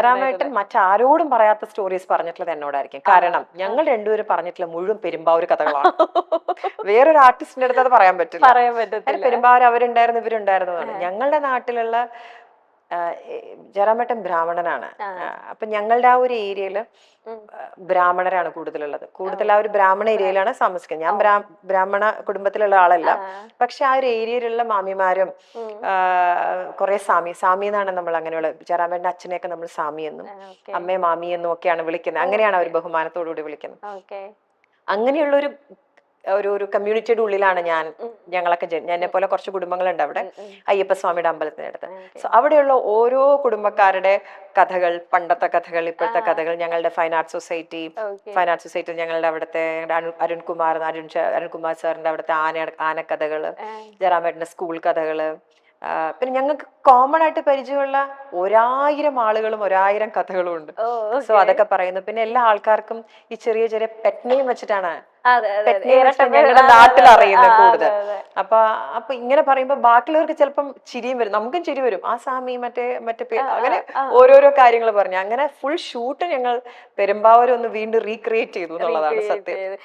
ജയറാമേട്ടൻ മറ്റാരോടും പറയാത്ത സ്റ്റോറീസ് പറഞ്ഞിട്ടുള്ളത് എന്നോടായിരിക്കും. കാരണം ഞങ്ങൾ രണ്ടുപേരും പറഞ്ഞിട്ടുള്ള മുഴുവൻ പെരുമ്പാവൂർ കഥകളാണ്. വേറൊരു ആർട്ടിസ്റ്റിന്റെ അടുത്ത് അത് പറയാൻ പറ്റില്ല. പെരുമ്പാവൂർ അവരുണ്ടായിരുന്നു ഇവരുണ്ടായിരുന്നതാണ്. ഞങ്ങളുടെ നാട്ടിലുള്ള ജയറാമേട്ടൻ ബ്രാഹ്മണനാണ്. അപ്പൊ ഞങ്ങളുടെ ആ ഒരു ഏരിയയില് ബ്രാഹ്മണരാണ് കൂടുതലുള്ളത്. കൂടുതൽ ആ ഒരു ബ്രാഹ്മണ ഏരിയയിലാണ് താമസിക്കുന്നത്. ഞാൻ ബ്രാഹ്മണ കുടുംബത്തിലുള്ള ആളല്ല. പക്ഷെ ആ ഒരു ഏരിയയിലുള്ള മാമിമാരും കുറെ സാമി എന്നാണ് നമ്മൾ അങ്ങനെയുള്ള ജയറാമേട്ടന്റെ അച്ഛനെയൊക്കെ നമ്മൾ സാമി എന്നും അമ്മയെ മാമി എന്നും ഒക്കെയാണ് വിളിക്കുന്നത്. അങ്ങനെയാണ് അവർ ബഹുമാനത്തോടുകൂടി വിളിക്കുന്നത്. അങ്ങനെയുള്ള ഒരു കമ്മ്യൂണിറ്റിയുടെ ഉള്ളിലാണ് ഞങ്ങളൊക്കെ എന്നെ പോലെ കുറച്ച് കുടുംബങ്ങളുണ്ട് അവിടെ, അയ്യപ്പസ്വാമിയുടെ അമ്പലത്തിനടുത്ത്. സോ അവിടെയുള്ള ഓരോ കുടുംബക്കാരുടെ കഥകൾ, പണ്ടത്തെ കഥകൾ, ഇപ്പോഴത്തെ കഥകൾ, ഞങ്ങളുടെ ഫൈൻ ആർട്ട് സൊസൈറ്റി ഞങ്ങളുടെ അവിടുത്തെ അരുൺകുമാർ സാറിന്റെ അവിടുത്തെ ആനക്കഥകള്, ജയറാമേട്ടന്റെ സ്കൂൾ കഥകള്, പിന്നെ ഞങ്ങൾക്ക് കോമൺ ആയിട്ട് പരിചയമുള്ള 1000 ആളുകളും 1000 കഥകളും ഉണ്ട്. സോ അതൊക്കെ പറയുന്നു. പിന്നെ എല്ലാ ആൾക്കാർക്കും ഈ ചെറിയ ചെറിയ പെറ്റ് നെയിം വെച്ചിട്ടാണ് ഞങ്ങളുടെ നാട്ടിൽ അറിയുന്നത് കൂടുതൽ. അപ്പൊ ഇങ്ങനെ പറയുമ്പോ ബാക്കിയുള്ളവർക്ക് ചിലപ്പം ചിരിയും വരും, നമുക്കും ചിരി വരും. ആ സാമി മറ്റേ അങ്ങനെ ഓരോരോ കാര്യങ്ങൾ പറഞ്ഞു. അങ്ങനെ ഫുൾ ഷൂട്ട് ഞങ്ങൾ പെരുമ്പാവൂർ ഒന്ന് വീണ്ടും റീക്രിയേറ്റ് ചെയ്തു എന്നുള്ളതാണ് സത്യം.